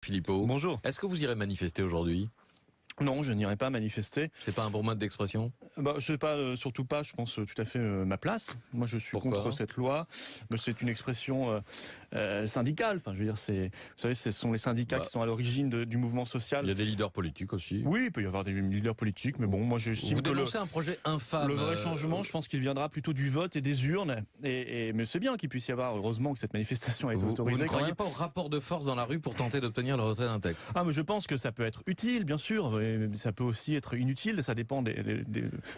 Philippot. Bonjour. Est-ce que vous irez manifester aujourd'hui ? Non, je n'irai pas manifester. C'est pas un bon mode d'expression ? C'est pas, surtout pas, je pense, tout à fait ma place. Moi, je suis Pourquoi ? contre cette loi. C'est une expression syndicale. Enfin, je veux dire, vous savez, ce sont les syndicats qui sont à l'origine du mouvement social. Il y a des leaders politiques aussi. Oui, il peut y avoir des leaders politiques, mais bon, moi, j'estime vous que dénoncez un projet infâme. Le vrai changement, je pense qu'il viendra plutôt du vote et des urnes. Mais c'est bien qu'il puisse y avoir, heureusement, que cette manifestation ait été autorisée. Vous ne croyez pas au rapport de force dans la rue pour tenter d'obtenir le retrait d'un texte ? Mais je pense que ça peut être utile, bien sûr. Ça peut aussi être inutile, ça dépend du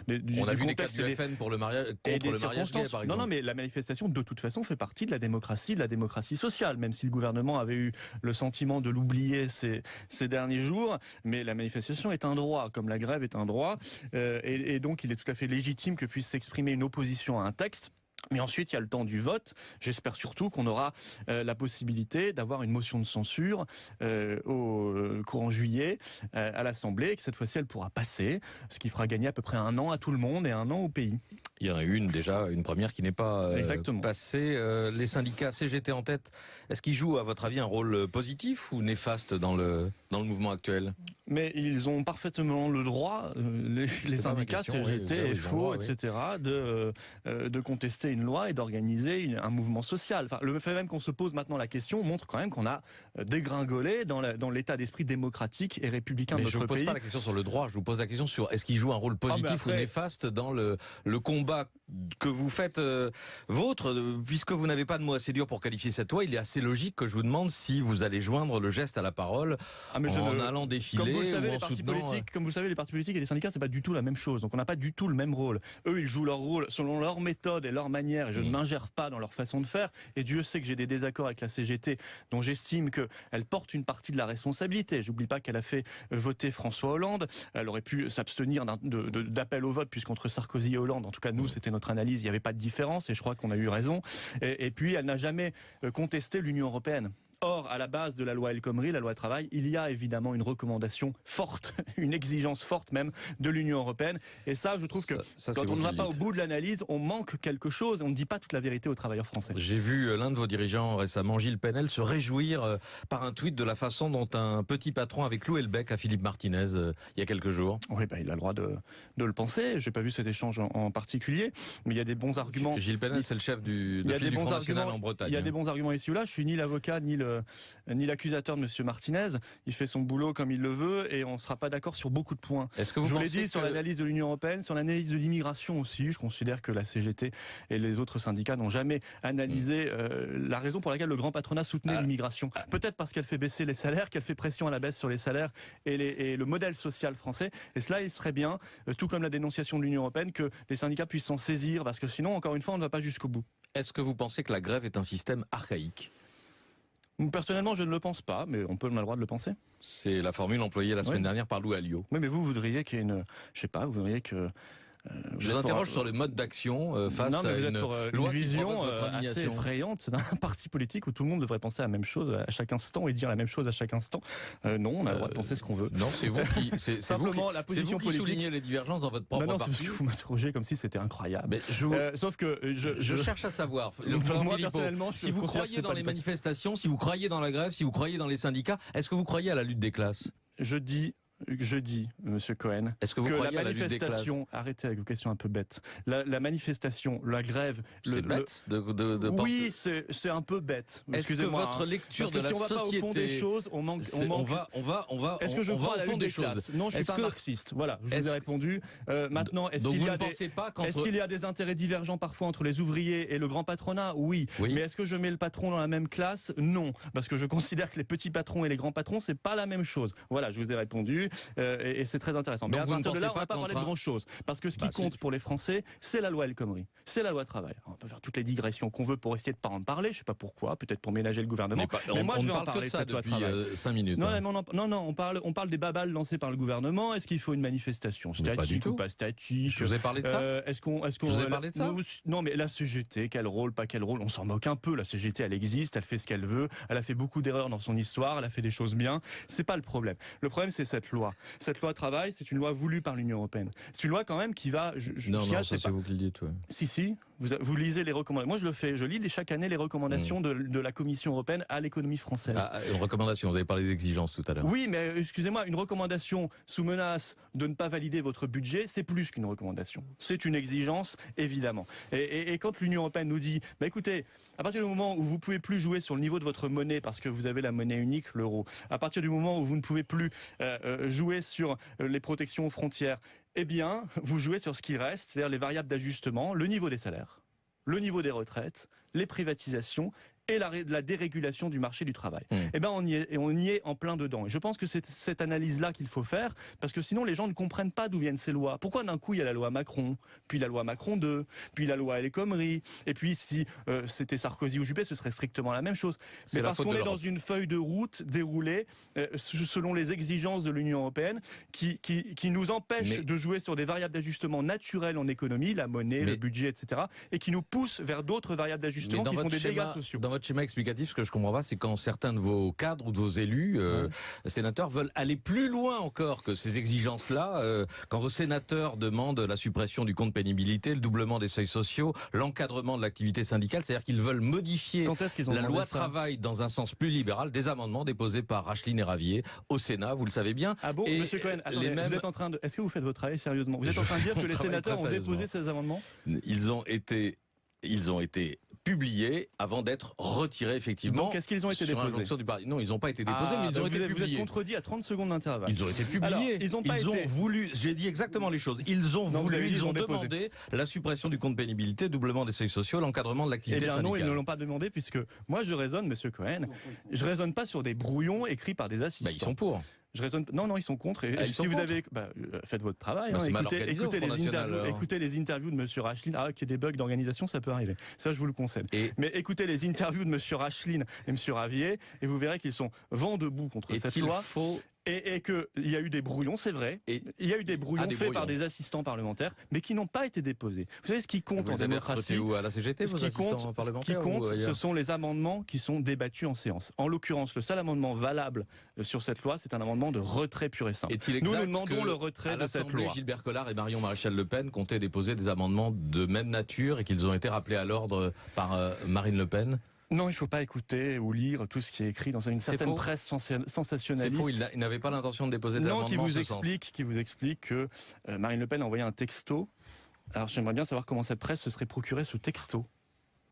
On a vu des cas contexte du FN pour le mariage, contre le mariage gay, par exemple. Non, mais la manifestation, de toute façon, fait partie de la démocratie sociale, même si le gouvernement avait eu le sentiment de l'oublier ces derniers jours. Mais la manifestation est un droit, comme la grève est un droit. Et donc, il est tout à fait légitime que puisse s'exprimer une opposition à un texte. Mais ensuite, il y a le temps du vote. J'espère surtout qu'on aura la possibilité d'avoir une motion de censure au courant juillet à l'Assemblée, et que cette fois-ci, elle pourra passer, ce qui fera gagner à peu près un an à tout le monde et un an au pays. Il y en a une première qui n'est pas passée. Les syndicats CGT en tête, est-ce qu'ils jouent, à votre avis, un rôle positif ou néfaste dans le mouvement actuel ? Mais ils ont parfaitement le droit, les syndicats CGT, FO, etc., de contester une loi et d'organiser un mouvement social. Enfin, le fait même qu'on se pose maintenant la question montre quand même qu'on a dégringolé dans l'état d'esprit démocratique et républicain de notre pays. Mais je ne vous pose pas la question sur le droit, je vous pose la question sur est-ce qu'il joue un rôle positif ou néfaste dans le combat que vous faites vôtre, puisque vous n'avez pas de mots assez durs pour qualifier cette loi. Il est assez logique que je vous demande si vous allez joindre le geste à la parole en allant défiler. Comme vous le savez, les partis politiques et les syndicats, c'est pas du tout la même chose. Donc on n'a pas du tout le même rôle. Eux, ils jouent leur rôle selon leur méthode et leur manière, et je ne m'ingère pas dans leur façon de faire. Et Dieu sait que j'ai des désaccords avec la CGT, dont j'estime qu'elle porte une partie de la responsabilité. J'oublie pas qu'elle a fait voter François Hollande. Elle aurait pu s'abstenir d'appel au vote, puisqu'entre Sarkozy et Hollande, en tout cas nous, c'était notre analyse, il n'y avait pas de différence, et je crois qu'on a eu raison. Et puis, elle n'a jamais contesté l'Union européenne. Or, à la base de la loi El Khomri, la loi travail, il y a évidemment une recommandation forte, une exigence forte même de l'Union européenne. Et ça, je trouve que quand on ne va pas au bout de l'analyse, on manque quelque chose et on ne dit pas toute la vérité aux travailleurs français. J'ai vu l'un de vos dirigeants récemment, Gilles Penel, se réjouir par un tweet de la façon dont un petit patron avait cloué le bec à Philippe Martinez il y a quelques jours. Oui, il a le droit de le penser. J'ai pas vu cet échange en particulier, mais il y a des bons arguments. Gilles Penel, c'est le chef du Front National en Bretagne. Il y a des bons arguments ici ou là. Je suis ni l'avocat ni l'accusateur de Monsieur Martinez. Il fait son boulot comme il le veut et on ne sera pas d'accord sur beaucoup de points. Est-ce que vous l'ai dit sur l'analyse de l'Union européenne, sur l'analyse de l'immigration aussi. Je considère que la CGT et les autres syndicats n'ont jamais analysé la raison pour laquelle le grand patronat soutenait l'immigration. Peut-être parce qu'elle fait baisser les salaires, qu'elle fait pression à la baisse sur les salaires et le modèle social français. Et cela, il serait bien, tout comme la dénonciation de l'Union européenne, que les syndicats puissent s'en saisir, parce que sinon, encore une fois, on ne va pas jusqu'au bout. Est-ce que vous pensez que la grève est un système archaïque ? Personnellement, je ne le pense pas, mais on a le droit de le penser. C'est la formule employée la semaine dernière par Lou Alliot. Oui, mais vous voudriez qu'il y ait une... Je sais pas, vous voudriez que... Je vous interroge sur le mode d'action face à une loi vision assez effrayante d'un parti politique où tout le monde devrait penser à la même chose à chaque instant et dire la même chose à chaque instant. Non, on a le droit de penser ce qu'on veut. Non, c'est vous qui simplement la position politique. Soulignez les divergences dans votre propre parti. C'est parce que vous m'interrogez comme si c'était incroyable. Mais sauf que je cherche à savoir. Moi personnellement, si vous croyez dans les manifestations, si vous croyez dans la grève, si vous croyez dans les syndicats, est-ce que vous croyez à la lutte des classes ? Je dis, Monsieur Cohen, est-ce que vous croyez à la lutte des classes ? Arrêtez avec vos questions un peu bêtes. La manifestation, la grève... C'est bête de oui, c'est un peu bête. Est-ce que votre lecture de la société... si on va pas au fond des choses, on manque... Est-ce que je crois à la lutte des classes ? Non, je suis pas marxiste. Voilà, je vous ai répondu. Maintenant, est-ce qu'il y a des intérêts divergents parfois entre les ouvriers et le grand patronat ? Oui. Mais est-ce que je mets le patron dans la même classe ? Non. Parce que je considère que les petits patrons et les grands patrons, c'est pas la même chose. Voilà, je vous ai répondu. Et c'est très intéressant. Mais à partir de là, on va pas parler de grand-chose. Parce que ce qui compte pour les Français, c'est la loi El Khomri. C'est la loi travail. On peut faire toutes les digressions qu'on veut pour essayer de pas en parler. Je sais pas pourquoi. Peut-être pour ménager le gouvernement. Mais moi, je vais en parler de cette loi travail. 5 minutes. Non, on parle des babales lancées par le gouvernement. Est-ce qu'il faut une manifestation statique ou pas statique ? Je vous ai parlé de ça. Est-ce qu'on vous ai parlé de ça ? Non, mais la CGT, quel rôle, pas quel rôle, on s'en moque un peu. La CGT, elle existe, elle fait ce qu'elle veut. Elle a fait beaucoup d'erreurs dans son histoire. Elle a fait des choses bien. C'est pas le problème. Le problème, c'est cette loi. Cette loi travail, c'est une loi voulue par l'Union européenne. C'est une loi quand même qui va... Non, ça c'est vous qui le dites. Ouais. Si. Vous lisez les recommandations. Moi, je le fais. Je lis chaque année les recommandations de la Commission européenne à l'économie française. Ah, une recommandation. Vous avez parlé d'exigences tout à l'heure. Oui, mais excusez-moi, une recommandation sous menace de ne pas valider votre budget, c'est plus qu'une recommandation. C'est une exigence, évidemment. Et quand l'Union européenne nous dit, écoutez, à partir du moment où vous pouvez plus jouer sur le niveau de votre monnaie parce que vous avez la monnaie unique, l'euro, à partir du moment où vous ne pouvez plus jouer sur les protections aux frontières, eh bien, vous jouez sur ce qui reste, c'est-à-dire les variables d'ajustement, le niveau des salaires, le niveau des retraites, les privatisations et la dérégulation du marché du travail. Eh ben, on y est en plein dedans. Et je pense que c'est cette analyse-là qu'il faut faire, parce que sinon les gens ne comprennent pas d'où viennent ces lois. Pourquoi d'un coup il y a la loi Macron, puis la loi Macron 2, puis la loi El Khomri, et puis si c'était Sarkozy ou Juppé, ce serait strictement la même chose. Mais parce qu'on est dans une feuille de route déroulée selon les exigences de l'Union européenne, qui nous empêche de jouer sur des variables d'ajustement naturelles en économie, la monnaie, le budget, etc., et qui nous pousse vers d'autres variables d'ajustement qui font des dégâts sociaux. Dans votre schéma explicatif, ce que je comprends pas, c'est quand certains de vos cadres ou de vos élus, sénateurs, veulent aller plus loin encore que ces exigences-là, quand vos sénateurs demandent la suppression du compte pénibilité, le doublement des seuils sociaux, l'encadrement de l'activité syndicale, c'est-à-dire qu'ils veulent modifier la loi travail dans un sens plus libéral, des amendements déposés par Rachline et Ravier au Sénat, vous le savez bien. Ah bon, et Monsieur Cohen, attendez, vous êtes en train de... Est-ce que vous faites votre travail sérieusement? Vous êtes en train de dire que les sénateurs ont déposé ces amendements? Ils ont été publiés avant d'être retirés, effectivement. Donc, est-ce qu'ils ont été déposés? Non, ils n'ont pas été déposés, mais ils ont été publiés. Vous êtes contredit à 30 secondes d'intervalle. Ils ont été publiés. Alors, ils ont voulu, j'ai dit exactement les choses, ils ont demandé la suppression du compte pénibilité, doublement des seuils sociaux, l'encadrement de l'activité syndicale. Non, ils ne l'ont pas demandé, puisque moi je raisonne, Monsieur Cohen, je raisonne pas sur des brouillons écrits par des assistants. Ils sont pour. Non, ils sont contre. Et si vous avez, faites votre travail. Écoutez les interviews de Monsieur Rachline. Qu'il y ait des bugs d'organisation, ça peut arriver. Ça, je vous le concède. Mais écoutez les interviews de Monsieur Rachline et Monsieur Ravier, et vous verrez qu'ils sont vent debout contre cette loi. Et qu'il y a eu des brouillons, c'est vrai. Il y a eu des brouillons faits par des assistants parlementaires, mais qui n'ont pas été déposés. Vous savez ce qui compte en démocratie? Où, à la CGT, ce qui compte, ce sont les amendements qui sont débattus en séance. En l'occurrence, le seul amendement valable sur cette loi, c'est un amendement de retrait pur et simple. Nous demandons le retrait de cette loi. Gilbert Collard et Marion Maréchal Le Pen comptaient déposer des amendements de même nature et qu'ils ont été rappelés à l'ordre par Marine Le Pen. Non, il ne faut pas écouter ou lire tout ce qui est écrit dans une certaine presse sensationnaliste. C'est faux, il n'avait pas l'intention de déposer des amendements en ce sens. Qui vous explique que Marine Le Pen a envoyé un texto. Alors j'aimerais bien savoir comment cette presse se serait procuré ce texto.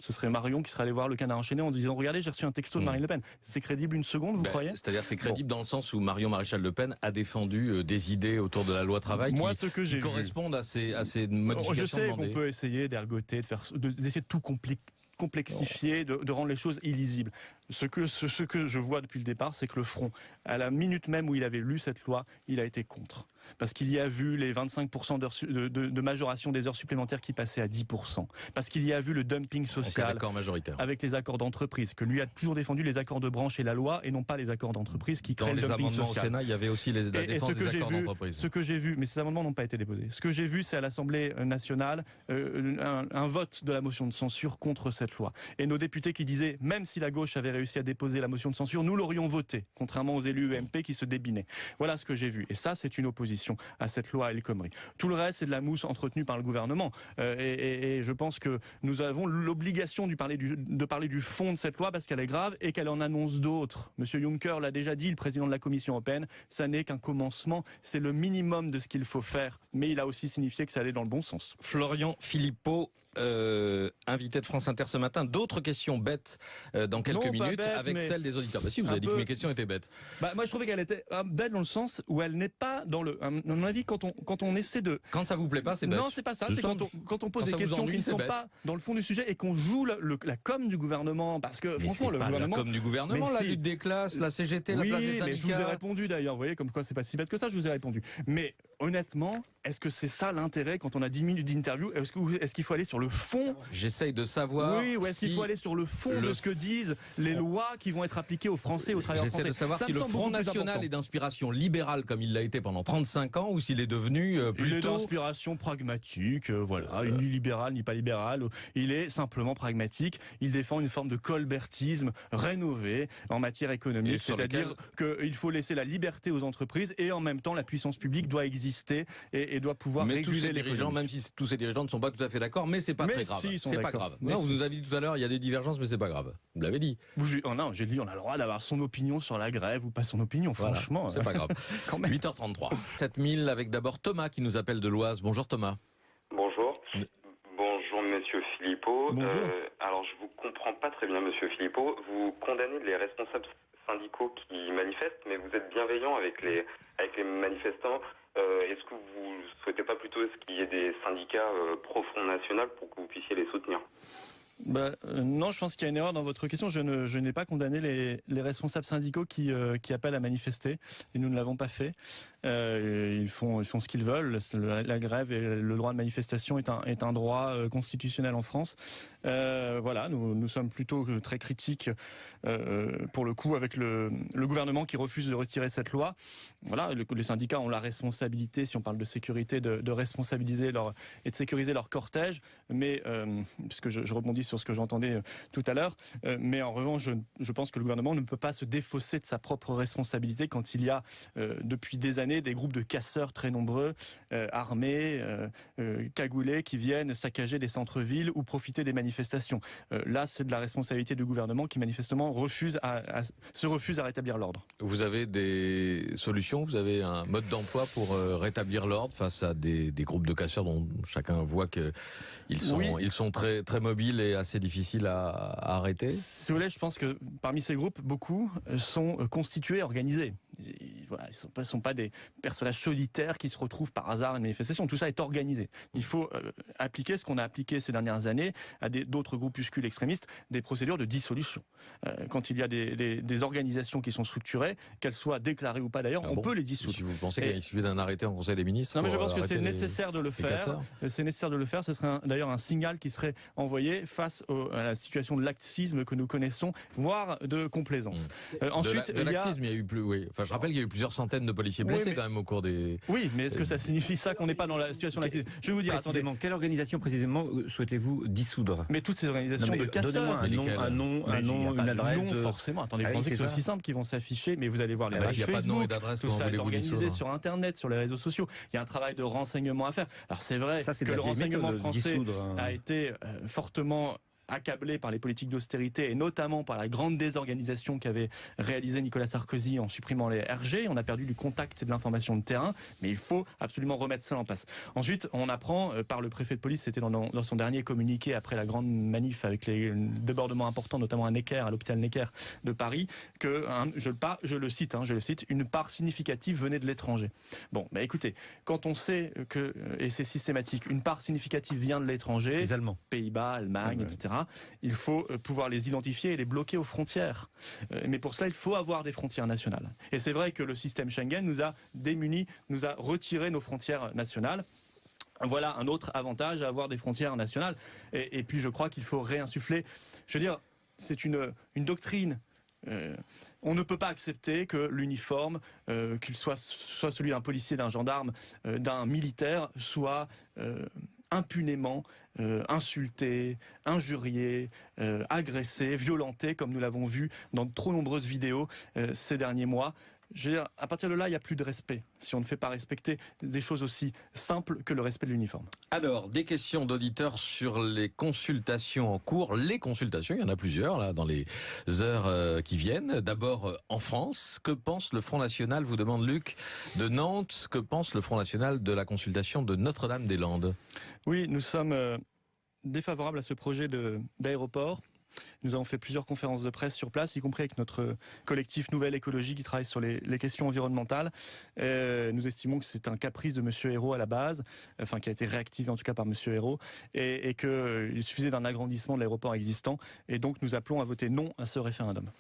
Ce serait Marion qui serait allé voir le Canard enchaîné en disant « Regardez, j'ai reçu un texto de Marine Le Pen ». C'est crédible une seconde, vous croyez? C'est-à-dire c'est crédible dans le sens où Marion Maréchal Le Pen a défendu des idées autour de la loi travail qui correspondent à ces modifications. Je sais qu'on peut essayer d'ergoter, d'essayer de tout complexifier, de rendre les choses illisibles. Ce que je vois depuis le départ, c'est que le Front, à la minute même où il avait lu cette loi, il a été contre. Parce qu'il y a vu les 25% de majoration des heures supplémentaires qui passaient à 10%. Parce qu'il y a vu le dumping social avec les accords d'entreprise, que lui a toujours défendu les accords de branche et la loi, et non pas les accords d'entreprise qui créent le dumping social. Dans les amendements au Sénat, il y avait aussi la défense des accords d'entreprise. Ce que j'ai vu, mais ces amendements n'ont pas été déposés. Ce que j'ai vu, c'est à l'Assemblée nationale un vote de la motion de censure contre cette loi. Et nos députés qui disaient, même si la gauche avait réussi à déposer la motion de censure, nous l'aurions voté, contrairement aux élus UMP qui se débinaient. Voilà ce que j'ai vu. Et ça, c'est une opposition à cette loi El Khomri. Tout le reste, c'est de la mousse entretenue par le gouvernement. Et je pense que nous avons l'obligation de parler du fond de cette loi parce qu'elle est grave et qu'elle en annonce d'autres. Monsieur Juncker l'a déjà dit, le président de la Commission européenne, ça n'est qu'un commencement, c'est le minimum de ce qu'il faut faire. Mais il a aussi signifié que ça allait dans le bon sens. Florian Philippot, invité de France Inter ce matin. D'autres questions bêtes dans quelques minutes avec celle des auditeurs. Si, vous avez dit que mes questions étaient bêtes. Moi, je trouvais qu'elle était bête dans le sens où elle n'est pas dans le... À mon avis, quand on essaie de... Quand ça vous plaît pas, c'est bête. Non, c'est pas ça. C'est quand on pose des questions qui ne sont pas dans le fond du sujet et qu'on joue la com du gouvernement. Parce que, franchement, le gouvernement... la com du gouvernement, la lutte des classes, la CGT, la place des syndicats... Oui, mais je vous ai répondu d'ailleurs. Vous voyez, comme quoi c'est pas si bête que ça, je vous ai répondu. Mais honnêtement, est-ce que c'est ça l'intérêt quand on a 10 minutes d'interview? Est-ce qu'il faut aller sur le fond? J'essaye de savoir. Oui, ou est-ce qu'il faut aller sur le fond de ce que disent les lois qui vont être appliquées aux Français, aux travailleurs français? J'essaie de savoir si le Front National est d'inspiration libérale comme il l'a été pendant 35 ans ou s'il est devenu plutôt... Il est d'inspiration pragmatique, voilà, ni libéral ni pas libéral. Il est simplement pragmatique. Il défend une forme de colbertisme rénové en matière économique, c'est-à-dire qu'il faut laisser la liberté aux entreprises et en même temps la puissance publique doit exister exister et doit pouvoir réguler les dirigeants, même si tous ces dirigeants ne sont pas tout à fait d'accord, mais c'est pas très grave. Si, c'est pas grave. Non, vous nous avez dit tout à l'heure, il y a des divergences, mais c'est pas grave. Vous l'avez dit. Non, j'ai dit, on a le droit d'avoir son opinion sur la grève ou pas son opinion, voilà, franchement. C'est pas grave. Quand même. 8h33. 7000 avec d'abord Thomas qui nous appelle de l'Oise. Bonjour Thomas. Bonjour. Bonjour Monsieur Philippot. Bonjour. Alors je vous comprends pas très bien Monsieur Philippot. Vous condamnez les responsables syndicaux qui manifestent, mais vous êtes bienveillant avec les manifestants. Est-ce que vous souhaitez pas plutôt qu'il y ait des syndicats pro-Front National pour que vous puissiez les soutenir ? Non, je pense qu'il y a une erreur dans votre question. Je n'ai pas condamné les responsables syndicaux qui appellent à manifester, et nous ne l'avons pas fait. Ils font ce qu'ils veulent. La grève et le droit de manifestation est un droit constitutionnel en France. Voilà, nous sommes plutôt très critiques pour le coup avec le gouvernement qui refuse de retirer cette loi. Voilà, les syndicats ont la responsabilité, si on parle de sécurité, de responsabiliser et de sécuriser leur cortège. Mais puisque je rebondis sur ce que j'entendais tout à l'heure, mais en revanche, je pense que le gouvernement ne peut pas se défausser de sa propre responsabilité quand il y a depuis des années des groupes de casseurs très nombreux, armés, cagoulés, qui viennent saccager des centres-villes ou profiter des manifestations. Là, c'est de la responsabilité du gouvernement qui manifestement se refuse à rétablir l'ordre. Vous avez des solutions, vous avez un mode d'emploi pour rétablir l'ordre face à des groupes de casseurs dont chacun voit qu'ils sont très, très mobiles et assez difficiles à arrêter? Si vous voulez, je pense que parmi ces groupes, beaucoup sont constitués, organisés. Voilà, ils ne sont pas des personnages solitaires qui se retrouvent par hasard à une manifestation. Tout ça est organisé. Il faut appliquer ce qu'on a appliqué ces dernières années à d'autres groupuscules extrémistes, des procédures de dissolution. Quand il y a des organisations qui sont structurées, qu'elles soient déclarées ou pas d'ailleurs, on peut les dissoudre. Si vous pensez qu'il suffit d'un arrêté en Conseil des ministres? Non, mais je pense que c'est nécessaire de le faire. C'est nécessaire de le faire. Ce serait d'ailleurs un signal qui serait envoyé face à la situation de laxisme que nous connaissons, voire de complaisance. Ensuite, de laxisme, il y a eu plus. Oui. Enfin, je rappelle qu'il y a eu plusieurs centaines de policiers blessés quand même au cours des. Oui, mais est-ce que ça signifie ça qu'on n'est pas dans la situation de laxisme? Je vais vous dire, attendez. Quelle organisation précisément souhaitez-vous dissoudre? Mais toutes ces organisations de casseurs. Donnez-moi un nom, une adresse. Non, forcément. Attendez, vous pensez que c'est aussi simple qu'ils vont s'afficher, mais vous allez voir les pages Facebook. Il n'y a pas de nom et d'adresse. Tout ça est organisé sur Internet, sur les réseaux sociaux. Il y a un travail de renseignement à faire. Alors c'est vrai que le renseignement français a été fortement accablé par les politiques d'austérité et notamment par la grande désorganisation qu'avait réalisé Nicolas Sarkozy en supprimant les RG. On a perdu du contact et de l'information de terrain, mais il faut absolument remettre ça en place. Ensuite, on apprend par le préfet de police, c'était dans son dernier communiqué après la grande manif avec les débordements importants, notamment à Necker, à l'hôpital Necker de Paris, que, je le cite, une part significative venait de l'étranger. Bon, bah écoutez, quand on sait que, et c'est systématique, une part significative vient de l'étranger, les Allemands, Pays-Bas, Allemagne, etc., il faut pouvoir les identifier et les bloquer aux frontières. Mais pour cela, il faut avoir des frontières nationales. Et c'est vrai que le système Schengen nous a démunis, nous a retiré nos frontières nationales. Voilà un autre avantage à avoir des frontières nationales. Et puis je crois qu'il faut réinsuffler. Je veux dire, c'est une doctrine. On ne peut pas accepter que l'uniforme, qu'il soit celui d'un policier, d'un gendarme, d'un militaire, soit impunément insulté, injurié, agressé, violenté, comme nous l'avons vu dans de trop nombreuses vidéos ces derniers mois. Je veux dire, à partir de là, il n'y a plus de respect, si on ne fait pas respecter des choses aussi simples que le respect de l'uniforme. Alors, des questions d'auditeurs sur les consultations en cours. Les consultations, il y en a plusieurs là dans les heures qui viennent. D'abord, en France, que pense le Front National, vous demande Luc de Nantes, que pense le Front National de la consultation de Notre-Dame-des-Landes? Oui, nous sommes défavorables à ce projet d'aéroport. Nous avons fait plusieurs conférences de presse sur place, y compris avec notre collectif Nouvelle Écologie qui travaille sur les questions environnementales. Nous estimons que c'est un caprice de M. Ayrault à la base, enfin qui a été réactivé en tout cas par M. Ayrault, et qu'il suffisait d'un agrandissement de l'aéroport existant. Et donc nous appelons à voter non à ce référendum.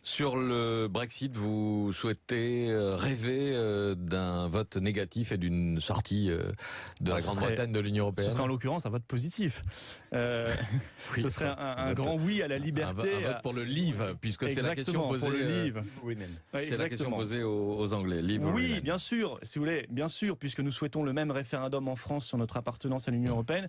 Sur le Brexit, vous souhaitez rêver d'un vote négatif et d'une sortie de la Grande-Bretagne de l'Union européenne? Ce serait en l'occurrence un vote positif. Oui, ce serait un grand oui à la liberté. Un vote pour le Leave, puisque c'est la question posée. Pour le Leave. C'est la question posée aux Anglais. Leave oui, bien sûr, si vous voulez, bien sûr, puisque nous souhaitons le même référendum en France sur notre appartenance à l'Union européenne,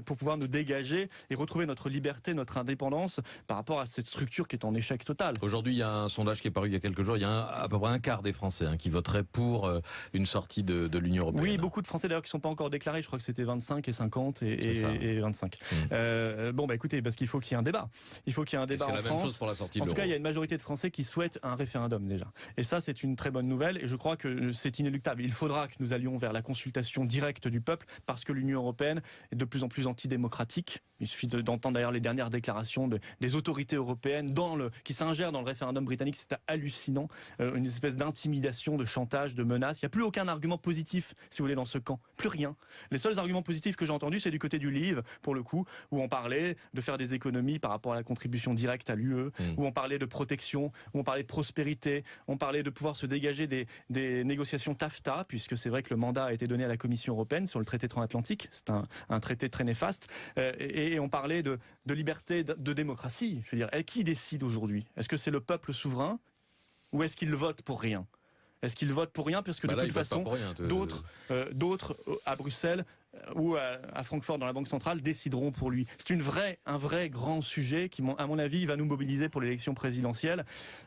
pour pouvoir nous dégager et retrouver notre liberté, notre indépendance par rapport à cette structure qui est en échec total. Aujourd'hui, il y a un sondage qui est paru il y a quelques jours, il y a à peu près un quart des Français qui voteraient pour une sortie de l'Union européenne. Oui, beaucoup de Français d'ailleurs qui ne sont pas encore déclarés, je crois que c'était 25 et 50 et 25. Écoutez, parce qu'il faut qu'il y ait un débat. Il faut qu'il y ait un débat en France. C'est la même chose pour la sortie de l'euro. En tout cas, il y a une majorité de Français qui souhaitent un référendum déjà. Et ça, c'est une très bonne nouvelle et je crois que c'est inéluctable. Il faudra que nous allions vers la consultation directe du peuple parce que l'Union européenne est de plus en plus antidémocratique. Il suffit d'entendre d'ailleurs les dernières déclarations des autorités européennes qui s'ingèrent dans le référendum britannique. C'est hallucinant. Une espèce d'intimidation, de chantage, de menace. Il n'y a plus aucun argument positif, si vous voulez, dans ce camp. Plus rien. Les seuls arguments positifs que j'ai entendus, c'est du côté du Livre, pour le coup, où on parlait de faire des économies par rapport à la contribution directe à l'UE, où on parlait de protection, où on parlait de prospérité, on parlait de pouvoir se dégager des négociations TAFTA, puisque c'est vrai que le mandat a été donné à la Commission européenne sur le traité transatlantique. C'est un traité très néfaste. Et on parlait de liberté, de démocratie. Je veux dire, qui décide aujourd'hui ? Est-ce que c'est le peuple souverain ou est-ce qu'il vote pour rien ? Est-ce qu'il vote pour rien ? Parce que de toute façon, d'autres à Bruxelles ou à Francfort dans la Banque centrale décideront pour lui. C'est un vrai grand sujet qui, à mon avis, va nous mobiliser pour l'élection présidentielle.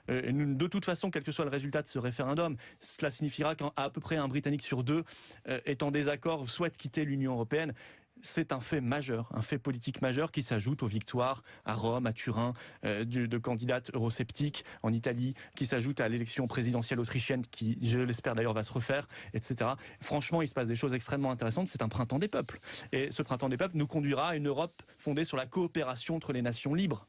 De toute façon, quel que soit le résultat de ce référendum, cela signifiera qu'à peu près un Britannique sur deux est en désaccord, souhaite quitter l'Union européenne. C'est un fait majeur, un fait politique majeur qui s'ajoute aux victoires à Rome, à Turin, de candidates eurosceptiques en Italie, qui s'ajoute à l'élection présidentielle autrichienne qui, je l'espère d'ailleurs, va se refaire, etc. Franchement, il se passe des choses extrêmement intéressantes. C'est un printemps des peuples. Et ce printemps des peuples nous conduira à une Europe fondée sur la coopération entre les nations libres.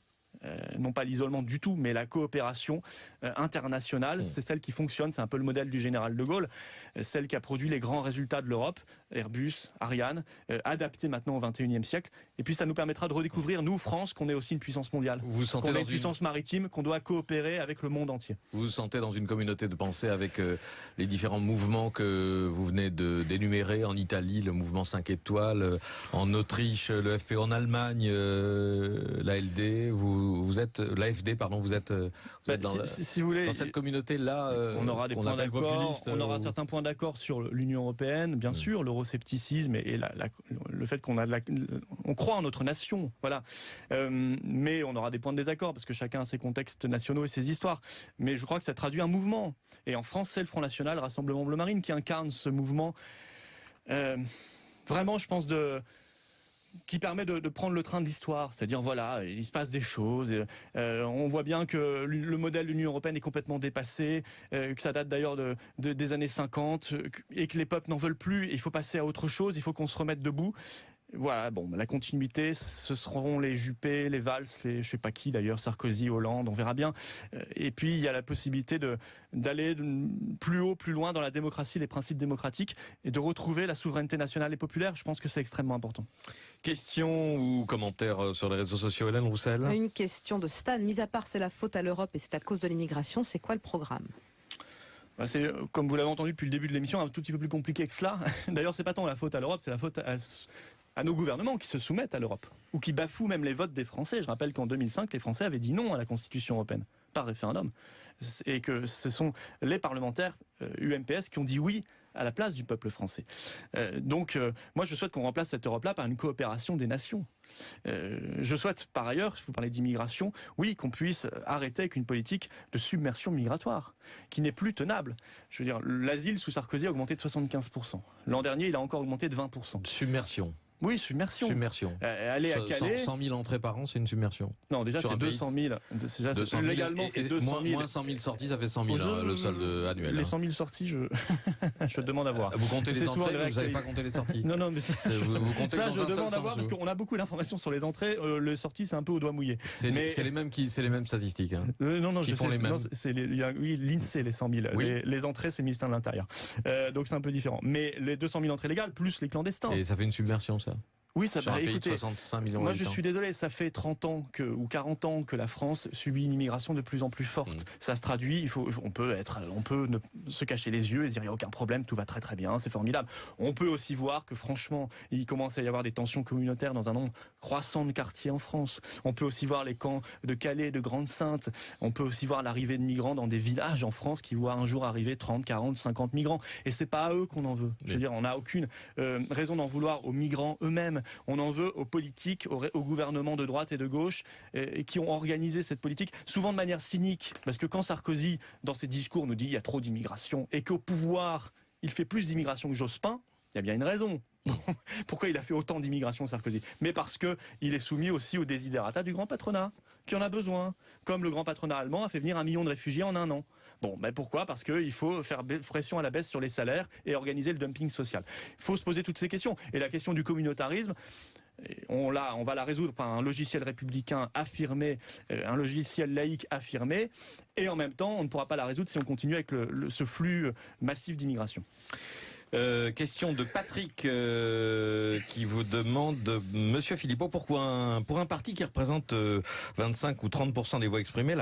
Non pas l'isolement du tout, mais la coopération internationale, c'est celle qui fonctionne, c'est un peu le modèle du général de Gaulle, celle qui a produit les grands résultats de l'Europe, Airbus, Ariane, adapté maintenant au XXIe siècle, et puis ça nous permettra de redécouvrir, nous, France, qu'on est aussi une puissance mondiale, qu'on est une puissance maritime, qu'on doit coopérer avec le monde entier. Vous vous sentez dans une communauté de pensée avec les différents mouvements que vous venez d'énumérer, en Italie, le mouvement 5 étoiles, en Autriche, le FPÖ, en Allemagne, l'ALD, vous êtes l'AFD, pardon, vous êtes dans, si vous voulez, dans cette communauté-là. On aura des points d'accord. On aura certains points d'accord sur l'Union européenne, bien sûr, l'euroscepticisme et le fait on croit en notre nation, voilà. Mais on aura des points de désaccord parce que chacun a ses contextes nationaux et ses histoires. Mais je crois que ça traduit un mouvement. Et en France, c'est le Front National, Rassemblement Bleu Marine qui incarne ce mouvement. Vraiment, je pense qui permet de prendre le train de l'histoire, c'est-à-dire voilà, il se passe des choses, on voit bien que le modèle de l'Union européenne est complètement dépassé, que ça date d'ailleurs des années 50, et que les peuples n'en veulent plus, et il faut passer à autre chose, il faut qu'on se remette debout. Voilà, la continuité, ce seront les Juppé, les Valls, je sais pas qui d'ailleurs, Sarkozy, Hollande, on verra bien. Et puis il y a la possibilité d'aller plus haut, plus loin dans la démocratie, les principes démocratiques, et de retrouver la souveraineté nationale et populaire. Je pense que c'est extrêmement important. Question ou commentaire sur les réseaux sociaux, Hélène Roussel ? Une question de Stan. Mis à part c'est la faute à l'Europe et c'est à cause de l'immigration, c'est quoi le programme ? C'est, comme vous l'avez entendu depuis le début de l'émission, un tout petit peu plus compliqué que cela. D'ailleurs, c'est pas tant la faute à l'Europe, c'est la faute à nos gouvernements qui se soumettent à l'Europe, ou qui bafouent même les votes des Français. Je rappelle qu'en 2005, les Français avaient dit non à la Constitution européenne, par référendum, et que ce sont les parlementaires UMPS qui ont dit oui à la place du peuple français. Moi je souhaite qu'on remplace cette Europe-là par une coopération des nations. Je souhaite par ailleurs, vous parlez d'immigration, oui, qu'on puisse arrêter avec une politique de submersion migratoire, qui n'est plus tenable. Je veux dire, l'asile sous Sarkozy a augmenté de 75%. L'an dernier, il a encore augmenté de 20%. Submersion. Oui, submersion. Aller à Calais. 100 000 entrées par an, c'est une submersion. Non, déjà, c'est 200 000. Légalement, c'est 200 000. Moins 100 000 sorties, ça fait 100 000, le solde annuel. Les 100 000 sorties, je demande à voir. Vous comptez les entrées, vous n'avez pas compté les sorties. Non, mais vous comptez ça, je demande à voir, parce qu'on a beaucoup d'informations sur les entrées. Les sorties, c'est un peu au doigt mouillé. C'est les mêmes statistiques. Non, qui font les mêmes. Oui, l'INSEE, les 100 000. Oui. Les entrées, c'est le ministère de l'Intérieur. Donc c'est un peu différent. Mais les 200 000 entrées légales, plus les clandestins. Et ça fait une submersion, ça ? Oui, ça va. Écoutez, 65 millions moi je suis désolé, ça fait 30 ans ou 40 ans que la France subit une immigration de plus en plus forte. Ça se traduit, on peut se cacher les yeux et dire il n'y a aucun problème, tout va très très bien, c'est formidable. On peut aussi voir que franchement, il commence à y avoir des tensions communautaires dans un nombre croissant de quartiers en France. On peut aussi voir les camps de Calais, de Grande-Sainte. On peut aussi voir l'arrivée de migrants dans des villages en France qui voient un jour arriver 30, 40, 50 migrants. Et c'est pas à eux qu'on en veut. Je veux dire, on n'a aucune raison d'en vouloir aux migrants eux-mêmes. système. On en veut aux politiques, aux gouvernements de droite et de gauche et qui ont organisé cette politique, souvent de manière cynique. Parce que quand Sarkozy, dans ses discours, nous dit il y a trop d'immigration et qu'au pouvoir, il fait plus d'immigration que Jospin, il y a bien une raison. Pourquoi il a fait autant d'immigration, Sarkozy? Mais parce qu'il est soumis aussi aux desiderata du grand patronat, qui en a besoin. Comme le grand patronat allemand a fait venir 1 million de réfugiés en 1 an. Bon, ben pourquoi? Parce qu'il faut faire pression à la baisse sur les salaires et organiser le dumping social. Il faut se poser toutes ces questions. Et la question du communautarisme, on va la résoudre par un logiciel républicain affirmé, un logiciel laïque affirmé, et en même temps, on ne pourra pas la résoudre si on continue avec ce flux massif d'immigration. Question de Patrick qui vous demande, Monsieur Philippot, pour un parti qui représente 25 ou 30% des voix exprimées,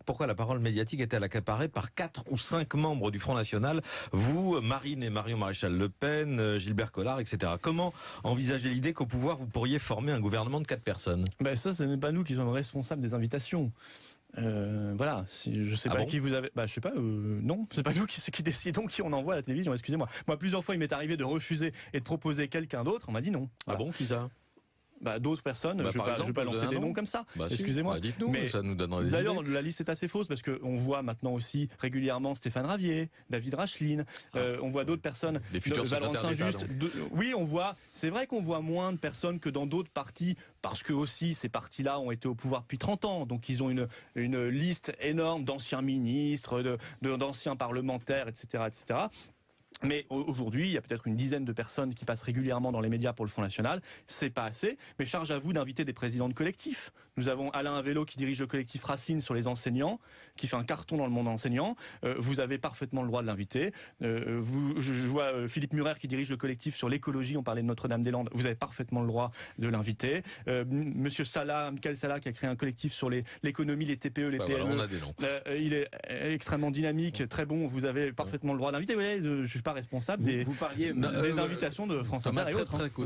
pourquoi la parole médiatique est-elle accaparée par 4 ou 5 membres du Front National, vous, Marine et Marion Maréchal Le Pen, Gilbert Collard, etc. Comment envisagez l'idée qu'au pouvoir vous pourriez former un gouvernement de 4 personnes? Ça, ce n'est pas nous qui sommes responsables des invitations. Voilà, je sais pas qui vous avez. Je sais pas. Non, c'est pas nous qui décidons qui on envoie à la télévision. Excusez-moi. Moi, plusieurs fois, il m'est arrivé de refuser et de proposer quelqu'un d'autre. On m'a dit non. Voilà. Ah bon, qui ça? D'autres personnes, je ne vais pas lancer des noms comme ça. Excusez-moi. Dites-nous, mais ça nous donnera des idées. D'ailleurs, la liste est assez fausse parce qu'on voit maintenant aussi régulièrement Stéphane Ravier, David Racheline, on voit d'autres personnes. Les futurs secrétaires Saint-Just. Oui, on voit. C'est vrai qu'on voit moins de personnes que dans d'autres partis parce que aussi ces partis-là ont été au pouvoir depuis 30 ans. Donc ils ont une liste énorme d'anciens ministres, d'anciens parlementaires, etc., etc. Mais aujourd'hui, il y a peut-être une dizaine de personnes qui passent régulièrement dans les médias pour le Front National. C'est pas assez, mais charge à vous d'inviter des présidents de collectifs. Nous avons Alain Avello qui dirige le collectif Racine sur les enseignants, qui fait un carton dans le monde enseignant. Vous avez parfaitement le droit de l'inviter. Je vois Philippe Murer qui dirige le collectif sur l'écologie. On parlait de Notre-Dame-des-Landes. Vous avez parfaitement le droit de l'inviter. Monsieur Salah, Michael Salah, qui a créé un collectif sur l'économie, les TPE, les PME. Voilà, on a des noms. Il est extrêmement dynamique, très bon. Vous avez parfaitement le droit d'inviter. Vous voyez, je suis pas responsable des invitations de France Inter et autres. Très court.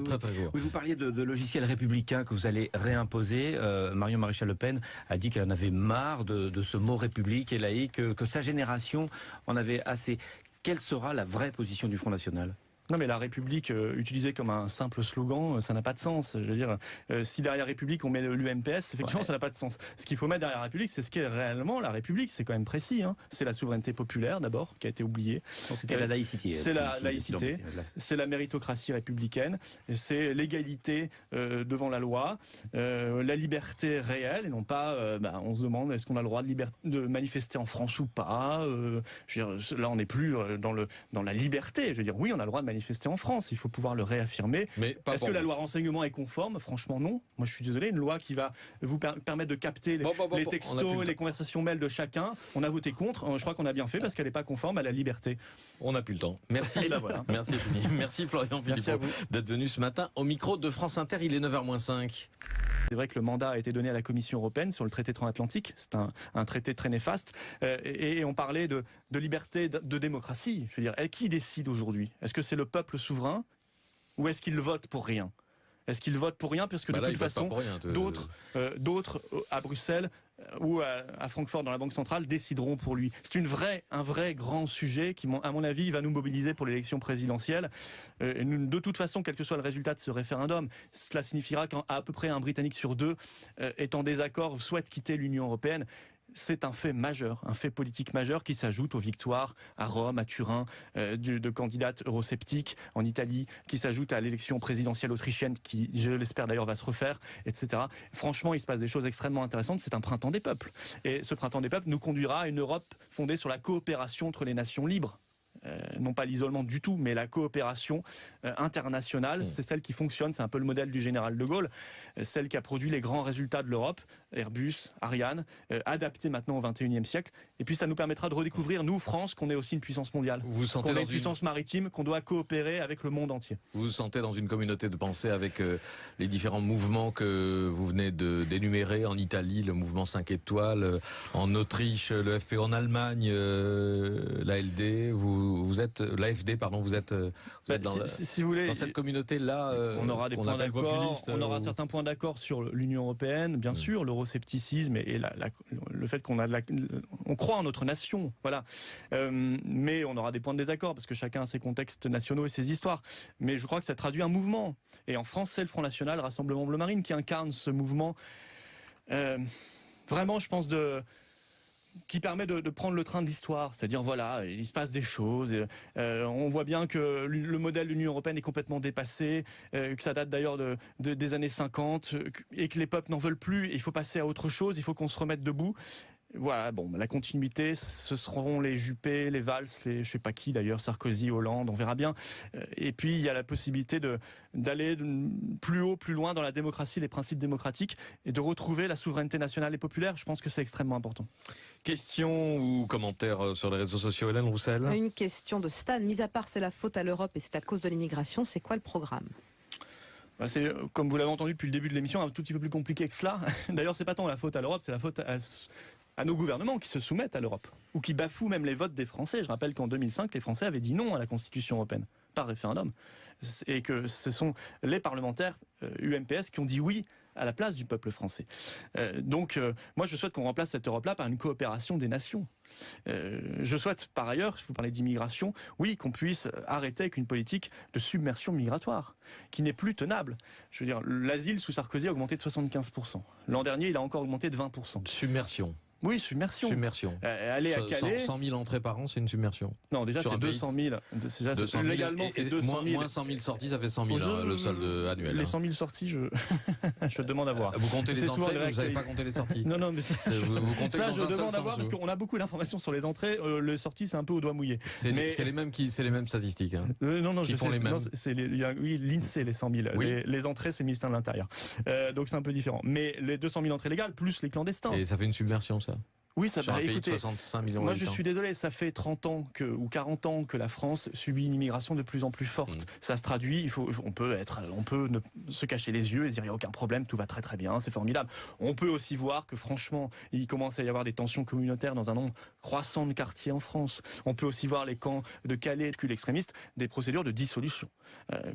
Oui, vous parliez de logiciel républicain que vous allez réimposer. Marion Maréchal Le Pen a dit qu'elle en avait marre de ce mot république et laïque, que sa génération en avait assez. Quelle sera la vraie position du Front National ? Non, mais la République, utilisée comme un simple slogan, ça n'a pas de sens. Je veux dire, si derrière République on met l'UMPS, effectivement, ça n'a pas de sens. Ce qu'il faut mettre derrière la République, c'est ce qu'est réellement la République. C'est quand même précis. C'est la souveraineté populaire, d'abord, qui a été oubliée. C'était la laïcité. C'est la laïcité. C'est la méritocratie républicaine. C'est l'égalité devant la loi, la liberté réelle, et non pas. On se demande est-ce qu'on a le droit de manifester en France ou pas. Je veux dire, là, on n'est plus dans la liberté. Je veux dire, oui, on a le droit de manifester en France, il faut pouvoir le réaffirmer. Est-ce que la loi renseignement est conforme? Franchement non. Moi je suis désolé, une loi qui va vous permettre de capter les textos, les conversations mail de chacun, on a voté contre, je crois qu'on a bien fait parce qu'elle n'est pas conforme à la liberté. On n'a plus le temps. Merci. Voilà. Merci Florian Philippot d'être venu ce matin au micro de France Inter, il est 9h-5. C'est vrai que le mandat a été donné à la Commission européenne sur le traité transatlantique. C'est un traité très néfaste. Et on parlait de liberté, de démocratie. Je veux dire, qui décide aujourd'hui? Est-ce que c'est le peuple souverain ou est-ce qu'il vote pour rien? Est-ce qu'il vote pour rien? Parce que de toute façon, d'autres à Bruxelles ou à Francfort dans la Banque centrale décideront pour lui. C'est un vrai grand sujet qui, à mon avis, va nous mobiliser pour l'élection présidentielle. De toute façon, quel que soit le résultat de ce référendum, cela signifiera qu'à peu près un Britannique sur 2 est en désaccord, souhaite quitter l'Union européenne. C'est un fait majeur, un fait politique majeur qui s'ajoute aux victoires à Rome, à Turin, de candidates eurosceptiques en Italie, qui s'ajoute à l'élection présidentielle autrichienne qui, je l'espère d'ailleurs, va se refaire, etc. Franchement, il se passe des choses extrêmement intéressantes. C'est un printemps des peuples. Et ce printemps des peuples nous conduira à une Europe fondée sur la coopération entre les nations libres. Non pas l'isolement du tout, mais la coopération internationale, c'est celle qui fonctionne, c'est un peu le modèle du général de Gaulle, celle qui a produit les grands résultats de l'Europe, Airbus, Ariane, adapté maintenant au XXIe siècle, et puis ça nous permettra de redécouvrir, nous, France, qu'on est aussi une puissance mondiale, qu'on est une puissance maritime, qu'on doit coopérer avec le monde entier. Vous vous sentez dans une communauté de pensée avec les différents mouvements que vous venez d'énumérer, en Italie, le mouvement 5 étoiles, en Autriche, le FPÖ en Allemagne, l'ALD, vous êtes l'AFD, pardon, vous êtes si vous voulez, dans cette communauté-là. On aura des points d'accord. On aura certains points d'accord sur l'Union européenne, bien sûr, l'euroscepticisme et le fait on croit en notre nation, voilà. Mais on aura des points de désaccord parce que chacun a ses contextes nationaux et ses histoires. Mais je crois que ça traduit un mouvement. Et en France, c'est le Front National, Rassemblement Bleu Marine qui incarne ce mouvement. Vraiment, je pense qui permet de prendre le train de l'histoire, c'est-à-dire voilà, il se passe des choses, on voit bien que le modèle de l'Union européenne est complètement dépassé, que ça date d'ailleurs des années 50, et que les peuples n'en veulent plus, et il faut passer à autre chose, il faut qu'on se remette debout. Voilà, bon, la continuité, ce seront les Juppé, les Valls, je sais pas qui d'ailleurs, Sarkozy, Hollande, on verra bien. Et puis il y a la possibilité d'aller plus haut, plus loin dans la démocratie, les principes démocratiques, et de retrouver la souveraineté nationale et populaire. Je pense que c'est extrêmement important. Question ou commentaire sur les réseaux sociaux, Hélène Roussel? Une question de Stan. Mis à part c'est la faute à l'Europe et c'est à cause de l'immigration, c'est quoi le programme? C'est, comme vous l'avez entendu depuis le début de l'émission, un tout petit peu plus compliqué que cela. D'ailleurs, c'est pas tant la faute à l'Europe, c'est la faute à nos gouvernements qui se soumettent à l'Europe, ou qui bafouent même les votes des Français. Je rappelle qu'en 2005, les Français avaient dit non à la Constitution européenne, par référendum, et que ce sont les parlementaires UMPS qui ont dit oui à la place du peuple français. Donc, moi, je souhaite qu'on remplace cette Europe-là par une coopération des nations. Je souhaite, par ailleurs, vous parlez d'immigration, oui, qu'on puisse arrêter avec une politique de submersion migratoire, qui n'est plus tenable. Je veux dire, l'asile sous Sarkozy a augmenté de 75%. L'an dernier, il a encore augmenté de 20%. Submersion. Oui, submersion. Aller à Calais. 100 000 entrées par an, c'est une submersion. Non, déjà, c'est 200 000. Légalement, c'est 200 000. Moins 100 000 sorties, ça fait 100 000, le solde annuel. Les 100 000 sorties, je demande à voir. Vous comptez les entrées, vous n'avez pas compté les sorties? Non, mais vous comptez ça, je demande à voir, parce qu'on a beaucoup d'informations sur les entrées. Les sorties, c'est un peu au doigt mouillé. C'est les mêmes statistiques. Non, qui font les mêmes. Oui, l'INSEE, les 100 000. Oui. Les entrées, c'est le ministère de l'Intérieur. Donc, c'est un peu différent. Mais les 200 000 entrées légales, plus les clandestins. Et ça fait une submersion, ça? Oui, ça va. Écoutez, 65 millions moi je suis désolé, ça fait 30 ans ou 40 ans que la France subit une immigration de plus en plus forte. Ça se traduit, on peut se cacher les yeux et dire il n'y a aucun problème, tout va très très bien, c'est formidable. On peut aussi voir que franchement, il commence à y avoir des tensions communautaires dans un nombre croissant de quartiers en France. On peut aussi voir les camps de Calais, de extrémistes, des procédures de dissolution.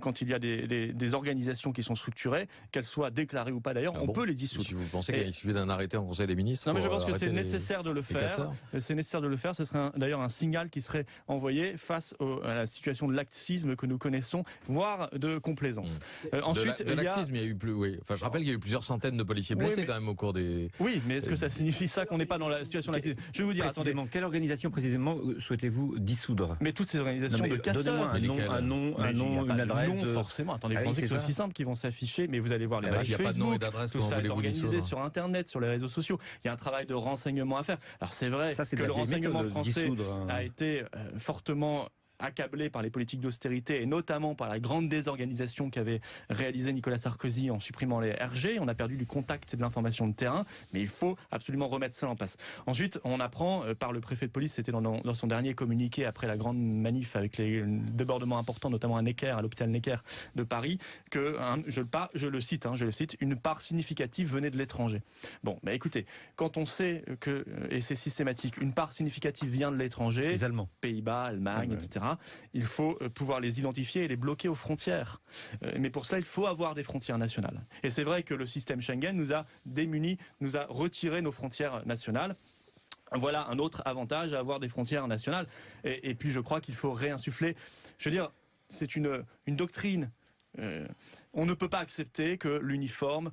Quand il y a des organisations qui sont structurées, qu'elles soient déclarées ou pas d'ailleurs, on peut les dissoudre. Si vous pensez qu'il suffit d'un arrêté en Conseil des ministres? Non, mais je pense que c'est nécessaire de le faire. C'est nécessaire de le faire. Ce serait d'ailleurs un signal qui serait envoyé face à la situation de laxisme que nous connaissons, voire de complaisance. Ensuite, de laxisme, il y a eu plus. Oui. Enfin, je rappelle qu'il y a eu plusieurs centaines de policiers blessés quand même au cours des. Oui, mais est-ce que ça signifie ça qu'on n'est pas dans la situation de laxisme? Je vais vous dire. Attendez, quelle organisation précisément souhaitez-vous dissoudre? Mais toutes ces organisations de casseurs. Donnez-moi un nom, une adresse. Non, forcément. Attendez, vous pensez que c'est aussi simple qu'ils vont s'afficher, mais vous allez voir les pages Facebook, tout ça est organisé sur Internet, sur les réseaux sociaux. Il y a un travail de renseignement à faire. Alors c'est vrai que le renseignement français a été fortement accablé par les politiques d'austérité et notamment par la grande désorganisation qu'avait réalisé Nicolas Sarkozy en supprimant les RG. On a perdu du contact et de l'information de terrain, mais il faut absolument remettre ça en place. Ensuite, on apprend par le préfet de police, c'était dans son dernier communiqué après la grande manif avec les débordements importants, notamment à Necker, à l'hôpital Necker de Paris, que, je le cite, une part significative venait de l'étranger. Bon, bah écoutez, quand on sait que, et c'est systématique, une part significative vient de l'étranger, les Allemands, Pays-Bas, Allemagne, etc., il faut pouvoir les identifier et les bloquer aux frontières. Mais pour cela, il faut avoir des frontières nationales. Et c'est vrai que le système Schengen nous a démunis, nous a retiré nos frontières nationales. Voilà un autre avantage à avoir des frontières nationales. Et puis je crois qu'il faut réinsuffler. Je veux dire, c'est une doctrine. On ne peut pas accepter que l'uniforme,